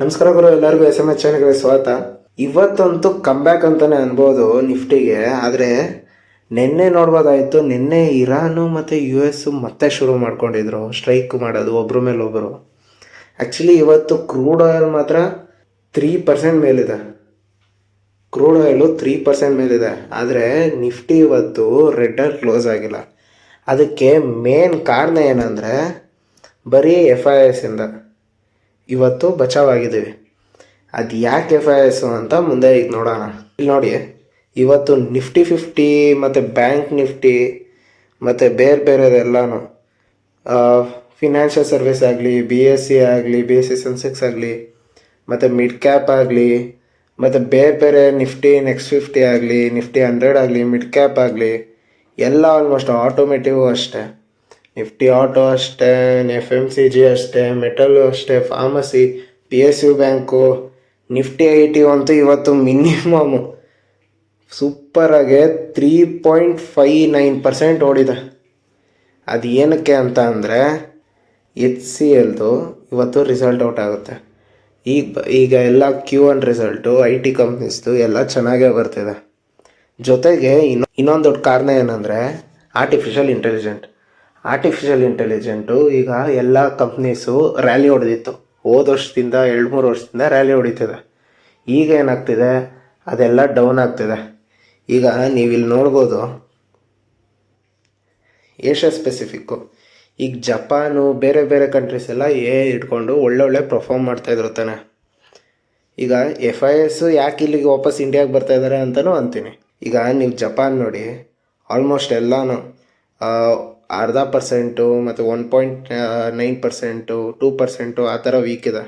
ನಮಸ್ಕಾರ ಗುರು, ಎಲ್ಲರಿಗೂ SMS ಚಾನೆಲ್ಗೆ ಸ್ವಾಗತ. ಇವತ್ತಂತೂ ಕಮ್ಬ್ಯಾಕ್ ಅಂತಾನೆ ಅನ್ಬೋದು ನಿಫ್ಟಿಗೆ. ಆದರೆ ನಿನ್ನೆ ನೋಡ್ಬೋದಾಯಿತು, ನಿನ್ನೆ ಇರಾನು ಮತ್ತು US ಮತ್ತೆ ಶುರು ಮಾಡ್ಕೊಂಡಿದ್ರು ಸ್ಟ್ರೈಕ್ ಮಾಡೋದು ಒಬ್ಬರ ಮೇಲೆ ಒಬ್ಬರು. ಆ್ಯಕ್ಚುಲಿ ಇವತ್ತು ಕ್ರೂಡ್ ಆಯಿಲ್ ಮಾತ್ರ 3% ಮೇಲಿದೆ. ಕ್ರೂಡ್ ಆಯಿಲು 3% ಮೇಲಿದೆ. ಆದರೆ ನಿಫ್ಟಿ ಇವತ್ತು ರೆಡ್ಡಲ್ಲಿ ಕ್ಲೋಸ್ ಆಗಿಲ್ಲ. ಅದಕ್ಕೆ ಮೇನ್ ಕಾರಣ ಏನಂದರೆ ಬರೀ FIS ಇಂದ ಇವತ್ತು ಬಚಾವಾಗಿದ್ದೀವಿ. ಅದು ಯಾಕೆ FIS ಅಂತ ಮುಂದೆ ಈಗ ನೋಡೋಣ. ಇಲ್ಲಿ ನೋಡಿ, ಇವತ್ತು ನಿಫ್ಟಿ 50 ಮತ್ತು ಬ್ಯಾಂಕ್ ನಿಫ್ಟಿ ಮತ್ತು ಬೇರೆ ಬೇರೆದೆಲ್ಲನೂ ಫಿನಾನ್ಷಿಯಲ್ ಸರ್ವಿಸ್ ಆಗಲಿ, BSE ಆಗಲಿ, BSE ಸೆನ್ಸೆಕ್ಸ್ ಆಗಲಿ, ಮತ್ತು ಮಿಡ್ ಕ್ಯಾಪ್ ಆಗಲಿ, ಮತ್ತು ಬೇರೆ ಬೇರೆ ನಿಫ್ಟಿ ನೆಕ್ಸ್ಟ್ 50 ಆಗಲಿ, ನಿಫ್ಟಿ 100 ಆಗಲಿ, ಮಿಡ್ ಕ್ಯಾಪ್ ಆಗಲಿ, ಎಲ್ಲ ಆಲ್ಮೋಸ್ಟ್ ಆಟೋಮೇಟಿವ್ ಅಷ್ಟೇ. ನಿಫ್ಟಿ ಆಟೋ ಅಷ್ಟೇ, FMCG ಅಷ್ಟೇ, ಮೆಟಲ್ ಅಷ್ಟೇ, ಫಾರ್ಮಸಿ, PSU ಬ್ಯಾಂಕು, ನಿಫ್ಟಿ 80 ಅಂತೂ ಇವತ್ತು ಮಿನಿಮಮ್ ಸೂಪರಾಗೆ 3.59% ಓಡಿದೆ. ಅದು ಏನಕ್ಕೆ ಅಂತ ಅಂದರೆ HCLದು ಇವತ್ತು ರಿಸಲ್ಟ್ ಔಟ್ ಆಗುತ್ತೆ. ಈಗ ಎಲ್ಲ Q1 ರಿಸಲ್ಟು IT ಕಂಪ್ನೀಸ್ದು ಎಲ್ಲ ಚೆನ್ನಾಗೇ ಬರ್ತಿದೆ. ಜೊತೆಗೆ ಇನ್ನೊಂದು ದೊಡ್ಡ ಕಾರಣ ಏನಂದರೆ ಆರ್ಟಿಫಿಷಿಯಲ್ ಇಂಟೆಲಿಜೆಂಟು ಈಗ ಎಲ್ಲ ಕಂಪ್ನೀಸು ರ್ಯಾಲಿ ಹೊಡೆದಿತ್ತು. ಹೋದ ವರ್ಷದಿಂದ 2-3 ವರ್ಷದಿಂದ ರ್ಯಾಲಿ ಹೊಡಿತಿದೆ. ಈಗ ಏನಾಗ್ತಿದೆ, ಅದೆಲ್ಲ ಡೌನ್ ಆಗ್ತಿದೆ. ಈಗ ನೀವಿಲ್ಲಿ ನೋಡ್ಬೋದು, ಏಷ್ಯಾ ಸ್ಪೆಸಿಫಿಕ್ಕು ಈಗ ಜಪಾನು ಬೇರೆ ಬೇರೆ ಕಂಟ್ರೀಸ್ ಎಲ್ಲ ಇಟ್ಕೊಂಡು ಒಳ್ಳೊಳ್ಳೆ ಪರ್ಫಾರ್ಮ್ ಮಾಡ್ತಾಯಿದ್ರು ತಾನೆ. ಈಗ FIS ಯಾಕೆ ಇಲ್ಲಿಗೆ ವಾಪಸ್ ಇಂಡಿಯಾಗೆ ಬರ್ತಾಯಿದ್ದಾರೆ ಅಂತಲೂ ಅಂತೀನಿ. ಈಗ ನೀವು ಜಪಾನ್ ನೋಡಿ, ಆಲ್ಮೋಸ್ಟ್ ಎಲ್ಲನೂ 0.5% ಮತ್ತು 1.9%, 2% ಆ ಥರ ವೀಕ್ ಇದೆ.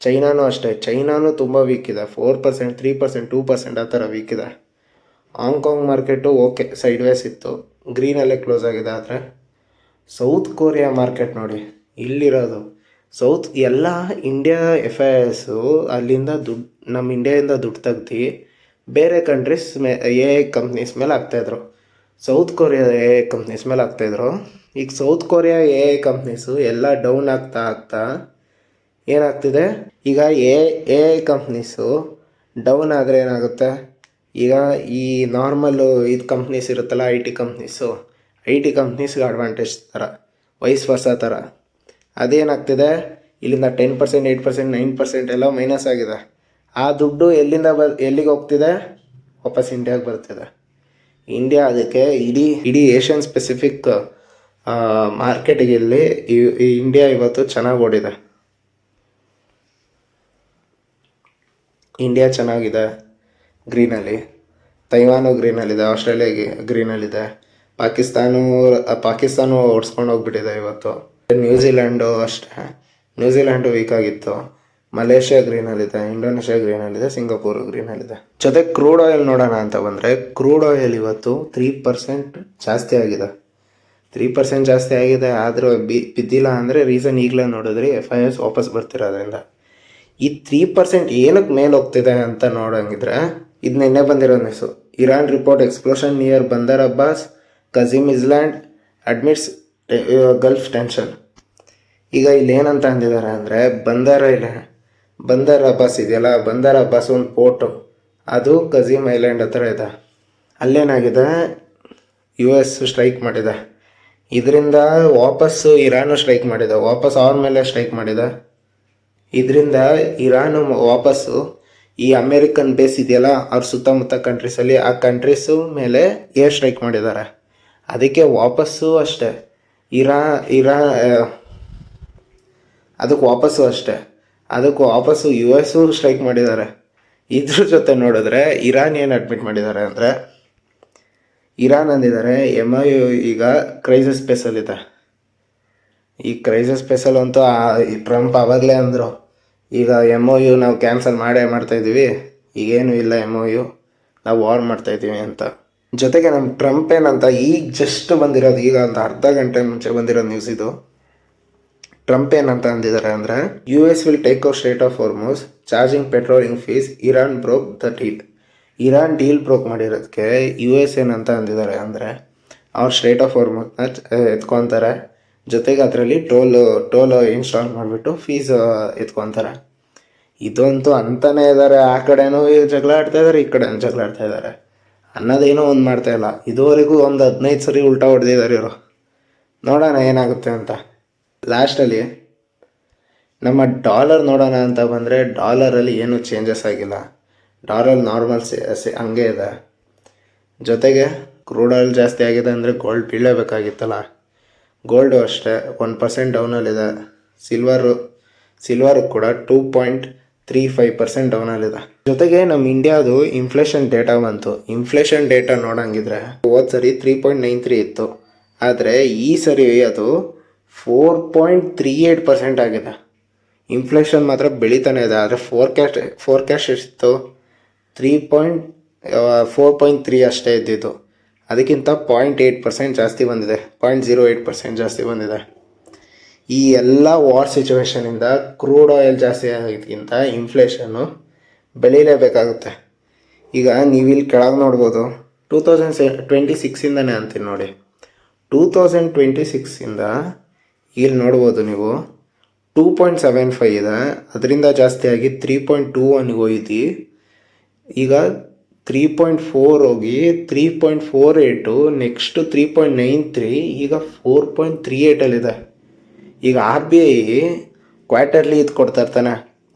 ಚೈನಾನೂ ಅಷ್ಟೇ, ಚೈನಾನೂ ತುಂಬ ವೀಕ್ ಇದೆ. 4%, 3%, 2% ಆ ಥರ ವೀಕ್ ಇದೆ. Hong Kong market okay sideways ಇತ್ತು, ಗ್ರೀನಲ್ಲೇ ಕ್ಲೋಸ್ ಆಗಿದೆ. ಆದರೆ ಸೌತ್ ಕೊರಿಯಾ ಮಾರ್ಕೆಟ್ ನೋಡಿ, ಇಲ್ಲಿರೋದು ಸೌತ್ ಎಲ್ಲ ಇಂಡಿಯಾ FIS ಅಲ್ಲಿಂದ ದುಡ್ಡು, ನಮ್ಮ ಇಂಡಿಯಾದಿಂದ ದುಡ್ಡು ತೆಗ್ದು ಬೇರೆ ಕಂಟ್ರೀಸ್ AI ಕಂಪ್ನೀಸ್ ಮೇಲೆ ಹಾಕ್ತಾಯಿದ್ರು. ಸೌತ್ ಕೊರಿಯಾ AI ಕಂಪ್ನೀಸ್ ಮೇಲೆ ಹಾಕ್ತಾಯಿದ್ರು. ಈಗ ಸೌತ್ ಕೊರಿಯಾ AI ಕಂಪ್ನೀಸು ಎಲ್ಲ ಡೌನ್ ಆಗ್ತಾ ಏನಾಗ್ತಿದೆ, ಈಗ AI ಕಂಪ್ನೀಸು ಡೌನ್ ಆದರೆ ಏನಾಗುತ್ತೆ, ಈಗ ಈ ನಾರ್ಮಲ್ಲು ಇದು ಕಂಪ್ನೀಸ್ ಇರುತ್ತಲ್ಲ IT ಕಂಪ್ನೀಸ್ಗೆ ಅಡ್ವಾಂಟೇಜ್ ಥರ, ವೈಸ್ ವರ್ಸ ಥರ. ಅದೇನಾಗ್ತಿದೆ, ಇಲ್ಲಿಂದ 10%, 8%, 9% ಎಲ್ಲ ಮೈನಸ್ ಆಗಿದೆ. ಆ ದುಡ್ಡು ಎಲ್ಲಿಗೆ ಹೋಗ್ತಿದೆ, ವಾಪಸ್ ಇಂಡಿಯಾಗೆ ಬರ್ತಿದೆ. ಇಂಡಿಯಾ ಅದಕ್ಕೆ ಇಡೀ ಏಷ್ಯನ್ ಸ್ಪೆಸಿಫಿಕ್ ಮಾರ್ಕೆಟಿಗೆ ಇಲ್ಲಿ ಇಂಡಿಯಾ ಇವತ್ತು ಚೆನ್ನಾಗಿ ಓಡಿದೆ. ಇಂಡಿಯಾ ಚೆನ್ನಾಗಿದೆ ಗ್ರೀನಲ್ಲಿ, ತೈವಾನು ಗ್ರೀನಲ್ಲಿದೆ, ಆಸ್ಟ್ರೇಲಿಯಾಗೆ ಗ್ರೀನಲ್ಲಿದೆ, ಪಾಕಿಸ್ತಾನ ಓಡಿಸ್ಕೊಂಡು ಹೋಗ್ಬಿಟ್ಟಿದೆ ಇವತ್ತು. ನ್ಯೂಜಿಲ್ಯಾಂಡು ಅಷ್ಟೇ, ನ್ಯೂಜಿಲ್ಯಾಂಡು ವೀಕ್ ಆಗಿತ್ತು. ಮಲೇಷ್ಯಾ ಗ್ರೀನಲ್ಲಿದೆ, ಇಂಡೋನೇಷ್ಯಾ ಗ್ರೀನಲ್ಲಿದೆ, ಸಿಂಗಾಪುರ್ ಗ್ರೀನಲ್ಲಿದೆ. ಜೊತೆ ಕ್ರೂಡ್ ಆಯಿಲ್ ನೋಡೋಣ ಅಂತ ಬಂದರೆ, ಕ್ರೂಡ್ ಆಯಿಲ್ ಇವತ್ತು 3% ಜಾಸ್ತಿ ಆಗಿದೆ. 3% ಜಾಸ್ತಿ ಆಗಿದೆ. ಆದರೂ ಬಿದ್ದಿಲ್ಲ ಅಂದರೆ ರೀಸನ್ ಈಗಲೇ ನೋಡಿದ್ರಿ, FIS ವಾಪಸ್ ಬರ್ತಿರೋದ್ರಿಂದ. ಈ 3% ಏನಕ್ಕೆ ಮೇಲೆ ಹೋಗ್ತಿದೆ ಅಂತ ನೋಡೋಂಗಿದ್ರೆ, ಇದು ನಿನ್ನೆ ಬಂದಿರೋ news. Iran report explosion near Bandar Abbas, Qeshm island admits gulf tension. ಈಗ ಇಲ್ಲಿ ಏನಂತ ಅಂದಿದ್ದಾರೆ ಅಂದರೆ, ಬಂದರ್ ಅಬ್ಬಾಸ್ ಇದೆಯಲ್ಲ, ಬಂದರ್ ಅಬ್ಬಾಸ್ ಒಂದು ಪೋರ್ಟು, ಅದು ಕಝಿಮ್ ಐಲ್ಯಾಂಡ್ ಹತ್ರ ಇದೆ. ಅಲ್ಲೇನಾಗಿದೆ, US ಸ್ಟ್ರೈಕ್ ಮಾಡಿದೆ. ಇದರಿಂದ ವಾಪಸ್ಸು ಇರಾನು ಸ್ಟ್ರೈಕ್ ಮಾಡಿದೆ, ವಾಪಸ್ ಅವ್ರ ಮೇಲೆ ಸ್ಟ್ರೈಕ್ ಮಾಡಿದೆ. ಇದರಿಂದ ಇರಾನು ವಾಪಸ್ಸು ಈ ಅಮೇರಿಕನ್ ಬೇಸ್ ಇದೆಯಲ್ಲ ಅವ್ರ ಸುತ್ತಮುತ್ತ ಕಂಟ್ರೀಸಲ್ಲಿ, ಆ ಕಂಟ್ರೀಸು ಮೇಲೆ ಏರ್ ಸ್ಟ್ರೈಕ್ ಮಾಡಿದ್ದಾರೆ. ಅದಕ್ಕೆ ವಾಪಸ್ಸು ಅಷ್ಟೇ ಅದಕ್ಕೆ ವಾಪಸ್ಸು US ಸ್ಟ್ರೈಕ್ ಮಾಡಿದ್ದಾರೆ. ಇದ್ರ ಜೊತೆ ನೋಡಿದ್ರೆ ಇರಾನ್ ಏನು ಅಡ್ಮಿಟ್ ಮಾಡಿದ್ದಾರೆ ಅಂದರೆ, ಇರಾನ್ ಅಂದಿದ್ದಾರೆ MOU ಈಗ ಕ್ರೈಸಿಸ್ ಸ್ಪೇಸಲ್ಲಿದೆ. ಈ ಕ್ರೈಸಿಸ್ ಸ್ಪೇಸಲ್ಲಿ ಅಂತೂ ಟ್ರಂಪ್ ಆವಾಗಲೇ ಅಂದರು, ಈಗ MOU ನಾವು ಕ್ಯಾನ್ಸಲ್ ಮಾಡ್ತಾಯಿದ್ದೀವಿ, ಈಗೇನು ಇಲ್ಲ MOU, ನಾವು ವಾರ್ ಮಾಡ್ತಾಯಿದ್ದೀವಿ ಅಂತ. ಜೊತೆಗೆ ನಮ್ಮ ಟ್ರಂಪ್ ಏನಂತ ಈಗ ಜಸ್ಟ್ ಬಂದಿರೋದು, ಈಗ ಒಂದು ಅರ್ಧ ಗಂಟೆ ಮುಂಚೆ ಬಂದಿರೋ ನ್ಯೂಸ್ ಇದು. ಟ್ರಂಪ್ ಏನಂತ ಅಂದಿದ್ದಾರೆ ಅಂದರೆ, US will take over strait of Hormuz, charging patrolling fees, Iran broke the deal. Iran deal broke ಮಾಡಿರೋದಕ್ಕೆ US ಏನಂತ ಅಂದಿದ್ದಾರೆ ಅಂದರೆ, ಅವ್ರು ಸ್ಟ್ರೇಟ್ ಆಫ್ ಹಾರ್ಮುಜ್ನ ಎತ್ಕೊತಾರೆ, ಜೊತೆಗೆ ಅದರಲ್ಲಿ ಟೋಲ್ ಇನ್ಸ್ಟಾಲ್ ಮಾಡಿಬಿಟ್ಟು ಫೀಸ್ ಎತ್ಕೊತಾರೆ. ಇದಂತೂ ಅಂತಾನೆ ಇದ್ದಾರೆ, ಆ ಕಡೆನೂ ಜಗಳ ಆಡ್ತಾ ಇದ್ದಾರೆ, ಈ ಕಡೆನೂ ಜಗಳ ಆಡ್ತಾ ಇದ್ದಾರೆ, ಅನ್ನೋದೇನೋ ಒಂದು ಮಾಡ್ತಾ ಇಲ್ಲ. ಇದುವರೆಗೂ ಒಂದು 15 ಸರಿ ಉಲ್ಟಾ ಹೊಡೆದಿದ್ದಾರೆ ಇವರು. ನೋಡೋಣ ಏನಾಗುತ್ತೆ ಅಂತ. ಲಾಸ್ಟಲ್ಲಿ ನಮ್ಮ ಡಾಲರ್ ನೋಡೋಣ ಅಂತ ಬಂದರೆ ಡಾಲರಲ್ಲಿ ಏನೂ ಚೇಂಜಸ್ ಆಗಿಲ್ಲ. ಡಾಲರ್ ನಾರ್ಮಲ್ ಹಂಗೆ ಇದೆ. ಜೊತೆಗೆ ಕ್ರೂಡ್ ಆಯಿಲ್ ಜಾಸ್ತಿ ಆಗಿದೆ ಅಂದರೆ ಗೋಲ್ಡ್ ಬೀಳಲೇಬೇಕಾಗಿತ್ತಲ್ಲ. ಗೋಲ್ಡು ಅಷ್ಟೇ 1% ಡೌನಲ್ಲಿದೆ. ಸಿಲ್ವರು ಕೂಡ 2.35% ಡೌನಲ್ಲಿದೆ. ಜೊತೆಗೆ ನಮ್ಮ ಇಂಡಿಯಾದು ಇನ್ಫ್ಲೇಷನ್ ಡೇಟಾ ಬಂತು. ಇನ್ಫ್ಲೇಷನ್ ಡೇಟಾ ನೋಡೋಂಗಿದ್ರೆ ಹೋದ ಸರಿ 3.93 ಇತ್ತು, ಆದರೆ ಈ ಸರಿ ಅದು 4.38% ಆಗಿದೆ. ಇನ್ಫ್ಲೇಷನ್ ಮಾತ್ರ ಬೆಳೀತಾನೆ ಇದೆ. ಆದರೆ ಫೋರ್ಕ್ಯಾಸ್ಟ್ ಎಷ್ಟಿತ್ತು? 4.3 ಅಷ್ಟೇ ಇದ್ದಿದ್ದು. ಅದಕ್ಕಿಂತ 0.8% ಜಾಸ್ತಿ ಬಂದಿದೆ, 0.08% ಜಾಸ್ತಿ ಬಂದಿದೆ. ಈ ಎಲ್ಲ ವಾರ್ ಸಿಚುವೇಷನಿಂದ ಕ್ರೂಡ್ ಆಯಿಲ್ ಜಾಸ್ತಿ ಆಗೋದಕ್ಕಿಂತ ಇನ್ಫ್ಲೇಷನ್ನು ಬೆಳೀಲೇಬೇಕಾಗುತ್ತೆ. ಈಗ ನೀವಿಲ್ಲಿ ಕೆಳಗೆ ನೋಡ್ಬೋದು, 2026ಇಂದನೇ ಅಂತೀನಿ ನೋಡಿ. 2026ಇಂದ ಇಲ್ಲಿ ನೋಡ್ಬೋದು ನೀವು 2.75 ಇದೆ, ಅದರಿಂದ ಜಾಸ್ತಿಯಾಗಿ 3.21 ಹೋಯ್ತು. ಈಗ 3.4 ಹೋಗಿ 3.48, ನೆಕ್ಸ್ಟು 3.93, ಈಗ 4.38ಅಲ್ಲಿದೆ. ಈಗ RBI ಕ್ವಾರ್ಟರ್ಲಿ ಇದು ಕೊಡ್ತಾ ಇರ್ತಾನೆ,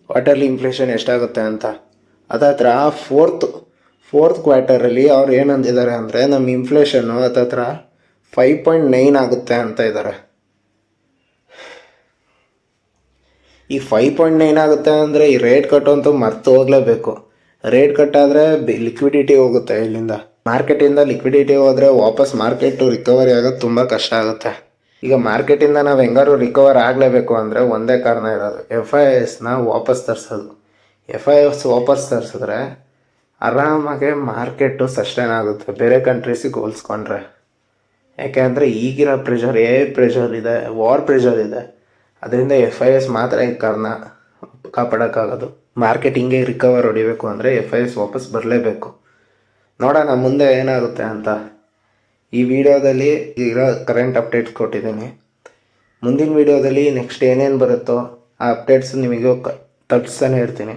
ಕ್ವಾರ್ಟರ್ಲಿ ಇನ್ಫ್ಲೇಷನ್ ಎಷ್ಟಾಗುತ್ತೆ ಅಂತ. ಅದತ್ರ ಫೋರ್ತ್ ಕ್ವಾರ್ಟರಲ್ಲಿ ಅವ್ರು ಏನಂದಿದ್ದಾರೆ ಅಂದರೆ ನಮ್ಮ ಇನ್ಫ್ಲೇಷನ್ನು ಹತ್ತತ್ರ 5.9 ಆಗುತ್ತೆ ಅಂತ ಇದ್ದಾರೆ. ಈ 5.9 ಆಗುತ್ತೆ ಅಂದರೆ ಈ ರೇಟ್ ಕಟ್ಟಂತೂ ಮರ್ತು ಹೋಗಲೇಬೇಕು. ರೇಟ್ ಕಟ್ಟಾದರೆ ಲಿಕ್ವಿಡಿಟಿ ಹೋಗುತ್ತೆ ಇಲ್ಲಿಂದ. ಮಾರ್ಕೆಟಿಂದ ಲಿಕ್ವಿಡಿಟಿ ಹೋದರೆ ವಾಪಸ್ ಮಾರ್ಕೆಟು ರಿಕವರಿ ಆಗೋದು ತುಂಬ ಕಷ್ಟ ಆಗುತ್ತೆ. ಈಗ ಮಾರ್ಕೆಟಿಂದ ನಾವು ಹೆಂಗಾರು ರಿಕವರ್ ಆಗಲೇಬೇಕು ಅಂದರೆ ಒಂದೇ ಕಾರಣ ಇರೋದು, FIIsನ ವಾಪಸ್ ತರಿಸೋದು. FIIs ವಾಪಸ್ ತರಿಸಿದ್ರೆ ಆರಾಮಾಗೆ ಮಾರ್ಕೆಟು ಸಸ್ಟೈನ್ ಆಗುತ್ತೆ ಬೇರೆ ಕಂಟ್ರೀಸಿಗೆ ಹೋಲಿಸ್ಕೊಂಡ್ರೆ. ಯಾಕೆ ಈಗಿರೋ ಪ್ರೆಷರ್ ಇದೆ, ವಾರ್ ಪ್ರೆಷರ್ ಇದೆ. ಅದರಿಂದ FIIs ಮಾತ್ರ ಈ ಕಾರಣ ಕಾಪಾಡೋಕ್ಕಾಗೋದು. ಮಾರ್ಕೆಟ್ ಹಿಂಗೆ ರಿಕವರ್ ಹೊಡಿಬೇಕು ಅಂದರೆ FIIs ವಾಪಸ್ ಬರಲೇಬೇಕು. ನೋಡೋಣ ಮುಂದೆ ಏನಾಗುತ್ತೆ ಅಂತ. ಈ ವಿಡಿಯೋದಲ್ಲಿ ಇರೋ ಕರೆಂಟ್ ಅಪ್ಡೇಟ್ಸ್ ಕೊಟ್ಟಿದ್ದೀನಿ. ಮುಂದಿನ ವಿಡಿಯೋದಲ್ಲಿ ನೆಕ್ಸ್ಟ್ ಏನೇನು ಬರುತ್ತೋ ಆ ಅಪ್ಡೇಟ್ಸ್ ನಿಮಗೆ ತಲುಪಿಸ್ತಾನೆ ಇರ್ತೀನಿ.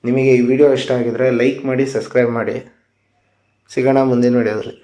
ನಿಮಗೆ ಈ ವಿಡಿಯೋ ಇಷ್ಟ ಆಗಿದರೆ ಲೈಕ್ ಮಾಡಿ, ಸಬ್ಸ್ಕ್ರೈಬ್ ಮಾಡಿ. ಸಿಗೋಣ ಮುಂದಿನ ವಿಡಿಯೋದಲ್ಲಿ.